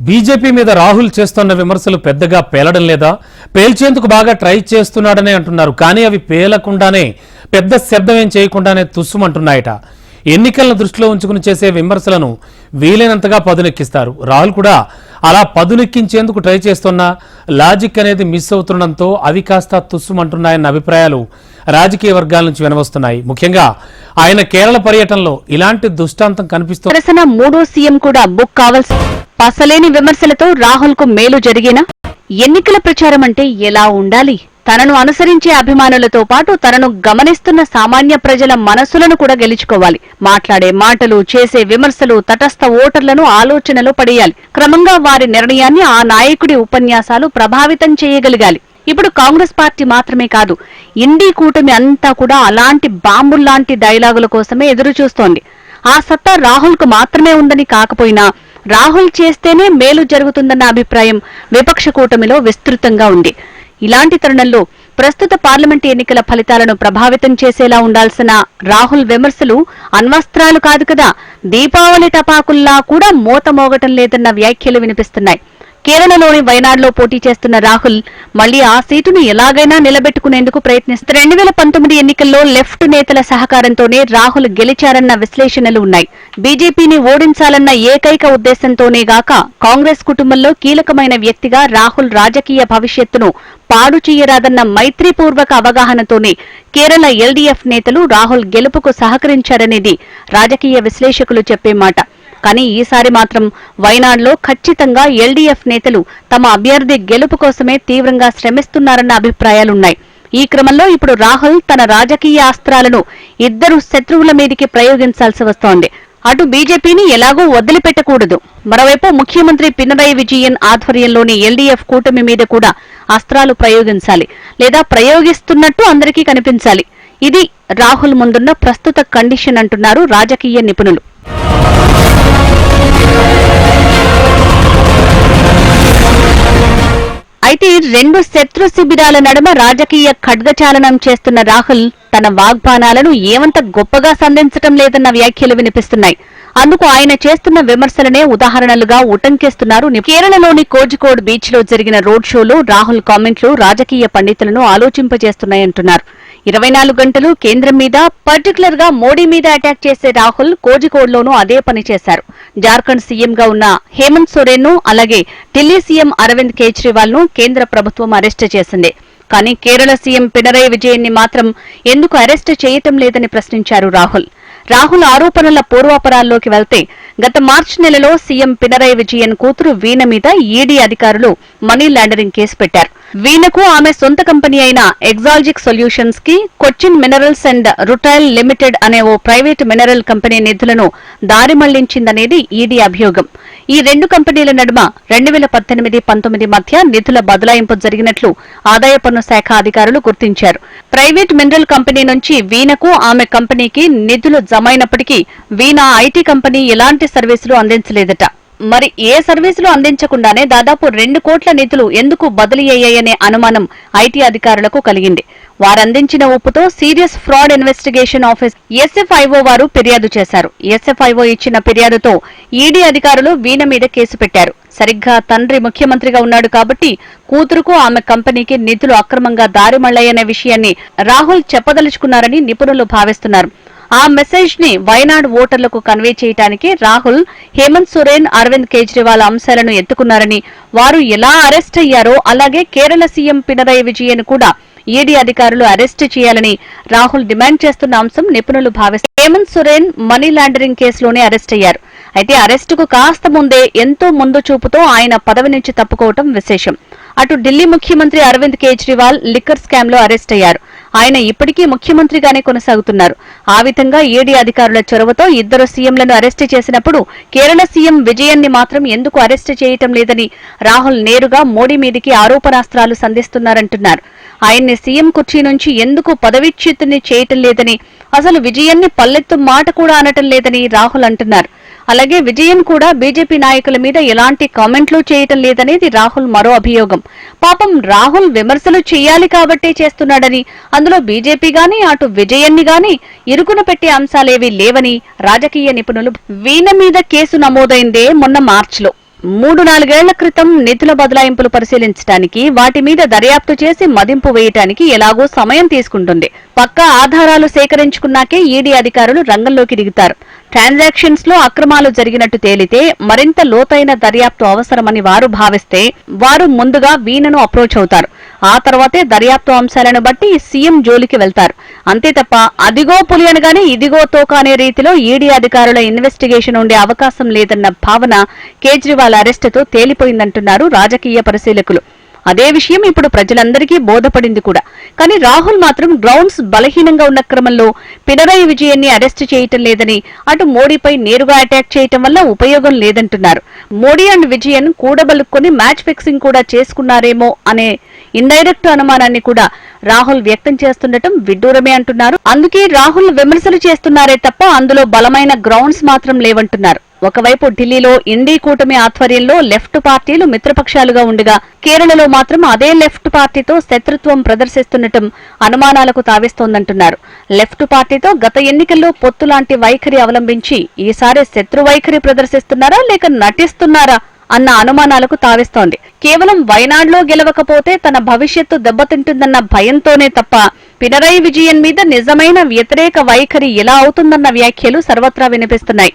BJP మీద రాహుల్ చేస్తున్న విమర్శలు పెద్దగా పేలడం లేదా? పేల్చేందుకు బాగా ట్రై చేస్తున్నాడనే అంటున్నారు. కానీ అవి పేలకుండానే, పెద్ద శబ్దం ఏం చేయకుండానే తుస్సుమంటున్నాయట. ఎన్నికలను దృష్టిలో ఉంచుకుని చేసే విమర్శలను వీలైనంతగా పదునెక్కిస్తారు. రాహుల్ కూడా అలా పదునెక్కించేందుకు ట్రై చేస్తున్నా లాజిక్ అనేది మిస్ అవుతుండడంతో అవి కాస్త తుస్సుమంటున్నాయన్న అభిప్రాయాలు రాజకీయ వర్గాల నుంచి వినవస్తున్నాయి. ముఖ్యంగా ఆయన కేరళ పర్యటనలో ఇలాంటి దుష్టాంతం కనిపిస్తుంది. మూడో సీఎం కూడా బుక్ కావాల్సి పసలేని విమర్శలతో రాహుల్ కు మేలు జరిగినా ఎన్నికల ప్రచారం అంటే ఎలా ఉండాలి? తనను అనుసరించే అభిమానులతో పాటు తనను గమనిస్తున్న సామాన్య ప్రజల మనసులను కూడా గెలుచుకోవాలి. మాట్లాడే మాటలు, చేసే విమర్శలు తటస్థ ఓటర్లను ఆలోచనలో పడేయాలి. క్రమంగా వారి నిర్ణయాన్ని ఆ నాయకుడి ఉపన్యాసాలు ప్రభావితం చేయగలగాలి. ఇప్పుడు కాంగ్రెస్ పార్టీ మాత్రమే కాదు, ఇండీ కూటమి అంతా కూడా అలాంటి బాంబుల్లాంటి డైలాగుల కోసమే ఎదురు చూస్తోంది. ఆ సత్తా రాహుల్ కు మాత్రమే ఉందని కాకపోయినా రాహుల్ చేస్తేనే మేలు జరుగుతుందన్న అభిప్రాయం విపక్ష కూటమిలో విస్తృతంగా ఉంది. ఇలాంటి తరుణంలో ప్రస్తుత పార్లమెంటు ఎన్నికల ఫలితాలను ప్రభావితం చేసేలా ఉండాల్సిన రాహుల్ విమర్శలు అణ్వస్త్రాలు కాదు కదా, దీపావళి టపాకుల్లా కూడా మోతమోగటం లేదన్న వ్యాఖ్యలు వినిపిస్తున్నాయి. కేరళలోని వయనాడ్లో పోటీ చేస్తున్న రాహుల్ మళ్లీ ఆ సీటును ఎలాగైనా నిలబెట్టుకునేందుకు ప్రయత్నిస్తారు. 2019 ఎన్నికల్లో లెఫ్ట్ నేతల సహకారంతోనే రాహుల్ గెలిచారన్న విశ్లేషణలు ఉన్నాయి. బీజేపీని ఓడించాలన్న ఏకైక ఉద్దేశంతోనే గాక కాంగ్రెస్ కుటుంబంలో కీలకమైన వ్యక్తిగా రాహుల్ రాజకీయ భవిష్యత్తును పాడు చేయరాదన్న మైత్రీపూర్వక అవగాహనతోనే కేరళ ఎల్డీఎఫ్ నేతలు రాహుల్ గెలుపుకు సహకరించారనేది రాజకీయ విశ్లేషకులు చెప్పే మాట. కానీ ఈసారి మాత్రం వయనాడ్లో ఖచ్చితంగా ఎల్డీఎఫ్ నేతలు తమ అభ్యర్థి గెలుపు కోసమే తీవ్రంగా శ్రమిస్తున్నారన్న అభిప్రాయాలున్నాయి. ఈ క్రమంలో ఇప్పుడు రాహుల్ తన రాజకీయ అస్త్రాలను ఇద్దరు శత్రువుల మీదికి ప్రయోగించాల్సి వస్తోంది. అటు బీజేపీని ఎలాగూ వదిలిపెట్టకూడదు, మరోవైపు ముఖ్యమంత్రి పినరయి విజయన్ ఆధ్వర్యంలోని ఎల్డీఎఫ్ కూటమి మీద కూడా అస్త్రాలు ప్రయోగించాలి, లేదా ప్రయోగిస్తున్నట్టు అందరికీ కనిపించాలి. ఇది రాహుల్ ముందున్న ప్రస్తుత కండిషన్ అంటున్నారు రాజకీయ నిపుణులు. అయితే రెండు శత్రు శిబిరాల నడుమ రాజకీయ ఖడ్గచాలనం చేస్తున్న రాహుల్ తన వాగ్బాణాలను ఏమంత గొప్పగా సంధించటం లేదన్న వ్యాఖ్యలు వినిపిస్తున్నాయి. అందుకు ఆయన చేస్తున్న విమర్శలనే ఉదాహరణలుగా ఉటంకిస్తున్నారు. కేరళలోని కోజికోడ్ బీచ్ లో జరిగిన రోడ్ షోలో రాహుల్ కామెంట్లు రాజకీయ పండితులను ఆలోచింపజేస్తున్నాయంటున్నారు. 24 గంటలు కేంద్రం మీద, పర్టికులర్ గా మోడీ మీద అటాక్ చేసే రాహుల్ కోజికోడ్లోనూ అదే పని చేశారు. జార్ఖండ్ సీఎంగా ఉన్న హేమంత్ సోరెన్ ను, అలాగే ఢిల్లీ సీఎం అరవింద్ కేజ్రీవాల్ ను కేంద్ర ప్రభుత్వం అరెస్టు చేసింది. కానీ కేరళ సీఎం పినరయి విజయన్ ని మాత్రం ఎందుకు అరెస్టు చేయటం లేదని ప్రశ్నించారు రాహుల్. రాహుల్ ఆరోపణల పూర్వాపరాల్లోకి వెళ్తే గత మార్చి నెలలో సీఎం పినరయి విజయన్ కూతురు వీణ మీద ఈడీ అధికారులు మనీ లాండరింగ్ కేసు పెట్టారు. వీణకు ఆమె సొంత కంపెనీ అయిన ఎగ్జాల్జిక్ సొల్యూషన్స్ కి Cochin minerals and rutile limited అనే ఓ ప్రైవేట్ మినరల్ కంపెనీ నిధులను దారి మళ్లించిందనేది ఈడీ అభియోగం. ఈ రెండు కంపెనీల నడుమ 2018-19 మధ్య నిధుల బదలాయింపు జరిగినట్లు ఆదాయ పన్ను శాఖ అధికారులు గుర్తించారు. ప్రైవేట్ మినరల్ కంపెనీ నుంచి వీణకు, ఆమె కంపెనీకి నిధులు జమైనప్పటికీ వీణ ఐటీ కంపెనీ ఎలాంటి సర్వీసులు అందించలేదట. మరి ఏ సర్వీసులు అందించకుండానే దాదాపు 2 కోట్ల నిధులు ఎందుకు బదిలీ అయ్యాయనే అనుమానం ఐటీ అధికారులకు కలిగింది. వారందించిన ఒప్పుతో serious fraud investigation office SFIO వారు ఫిర్యాదు చేశారు. ఎస్ఎఫ్ఐఓ ఇచ్చిన ఫిర్యాదుతో ఈడీ అధికారులు వీణ మీద కేసు పెట్టారు. సరిగ్గా తండ్రి ముఖ్యమంత్రిగా ఉన్నాడు కాబట్టి కూతురుకు, ఆమె కంపెనీకి నిధులు అక్రమంగా దారి మళ్లాయనే విషయాన్ని రాహుల్ చెప్పదలుచుకున్నారని నిపుణులు భావిస్తున్నారు. ఆ మెసేజ్ ని వయనాడ్ ఓటర్లకు కన్వే చేయడానికి రాహుల్ హేమంత్ సోరెన్, అరవింద్ కేజ్రీవాల్ అంశాలను ఎత్తుకున్నారని, వారు ఎలా అరెస్ట్ అయ్యారో అలాగే కేరళ సీఎం పినరయి విజయన్ కూడా ఈడీ అధికారులు అరెస్టు చేయాలని రాహుల్ డిమాండ్ చేస్తున్న అంశం నిపుణులు భావిస్తారు. హేమంత్ సోరెన్ మనీ లాండరింగ్ కేసులోనే అరెస్ట్ అయ్యారు. అయితే అరెస్టుకు కాస్త ముందే ఎంతో ముందు చూపుతో ఆయన పదవి నుంచి తప్పుకోవటం విశేషం. అటు ఢిల్లీ ముఖ్యమంత్రి అరవింద్ కేజ్రీవాల్ లిక్కర్ స్కామ్ లో అరెస్ట్ అయ్యారు. ఆయన ఇప్పటికీ ముఖ్యమంత్రిగానే కొనసాగుతున్నారు. ఆ విధంగా ఈడీ అధికారుల చొరవతో ఇద్దరు సీఎంలను అరెస్టు చేసినప్పుడు కేరళ సీఎం విజయన్ ని మాత్రం ఎందుకు అరెస్టు చేయటం లేదని రాహుల్ నేరుగా మోడీ మీదికి ఆరోపణాస్త్రాలు సంధిస్తున్నారంటున్నారు. ఆయన్ని సీఎం కుర్చీ నుంచి ఎందుకు పదవిచ్యుతుని చేయటం లేదని, అసలు విజయన్ ని పల్లెత్తు మాట కూడా అనటం లేదని రాహుల్ అంటున్నారు. అలాగే విజయన్ కూడా బీజేపీ నాయకుల మీద ఎలాంటి కామెంట్లు చేయటం లేదనేది రాహుల్ మరో అభియోగం. పాపం రాహుల్ విమర్శలు చేయాలి కాబట్టే చేస్తున్నాడని, అందులో బీజేపీ గాని అటు విజయన్ని గాని ఇరుకున పెట్టే అంశాలేవీ లేవని రాజకీయ నిపుణులు. వీణ మీద కేసు నమోదైందే మొన్న మార్చిలో. 3-4 ఏళ్ల క్రితం నిధుల బదలాయింపులు పరిశీలించడానికి వాటి మీద దర్యాప్తు చేసి మదింపు వేయటానికి ఎలాగో సమయం తీసుకుంటుంది. పక్కా ఆధారాలు సేకరించుకున్నాకే ఈడీ అధికారులు రంగంలోకి దిగుతారు. ట్రాన్సాక్షన్స్ లో అక్రమాలు జరిగినట్టు తేలితే మరింత లోతైన దర్యాప్తు అవసరమని వారు భావిస్తే వారు ముందుగా వీణను అప్రోచ్ అవుతారు. ఆ తర్వాతే దర్యాప్తు అంశాలను బట్టి సీఎం జోలికి వెళ్తారు. అంతే తప్ప అదిగో పులి అనగానే ఇదిగో తోక అనే రీతిలో ఈడీ అధికారుల ఇన్వెస్టిగేషన్ ఉండే అవకాశం లేదన్న భావన కేజ్రీవాల్ అరెస్టుతో తేలిపోయిందంటున్నారు రాజకీయ పరిశీలకులు. అదే విషయం ఇప్పుడు ప్రజలందరికీ బోధపడింది కూడా. కానీ రాహుల్ మాత్రం గ్రౌండ్స్ బలహీనంగా ఉన్న క్రమంలో పినరయి విజయన్ ని అరెస్టు చేయటం లేదని, అటు మోడీపై నేరుగా అటాక్ చేయటం వల్ల ఉపయోగం లేదంటున్నారు. మోడీ అండ్ విజయన్ కూడబలుక్కొని మ్యాచ్ ఫిక్సింగ్ కూడా చేసుకున్నారేమో అనే ఇండైరెక్ట్ అనుమానాన్ని కూడా రాహుల్ వ్యక్తం చేస్తుండటం విడ్డూరమే అంటున్నారు. అందుకే రాహుల్ విమర్శలు చేస్తున్నారే తప్ప అందులో బలమైన గ్రౌండ్స్ మాత్రం లేవంటున్నారు. ఒకవైపు ఢిల్లీలో ఇండీ కూటమి ఆధ్వర్యంలో లెఫ్ట్ పార్టీలు మిత్రపక్షాలుగా ఉండగా కేరళలో మాత్రం అదే లెఫ్ట్ పార్టీతో శత్రుత్వం ప్రదర్శిస్తుండటం అనుమానాలకు తావిస్తోందంటున్నారు. లెఫ్ట్ పార్టీతో గత ఎన్నికల్లో పొత్తులాంటి వైఖరి అవలంబించి ఈసారి శత్రు వైఖరి ప్రదర్శిస్తున్నారా లేక నటిస్తున్నారా అన్న అనుమానాలకు తావిస్తోంది. కేవలం వయనాడ్లో గెలవకపోతే తన భవిష్యత్తు దెబ్బతింటుందన్న భయంతోనే తప్ప పినరయి విజయన్ మీద నిజమైన వ్యతిరేక వైఖరి ఎలా అవుతుందన్న వ్యాఖ్యలు సర్వత్రా వినిపిస్తున్నాయి.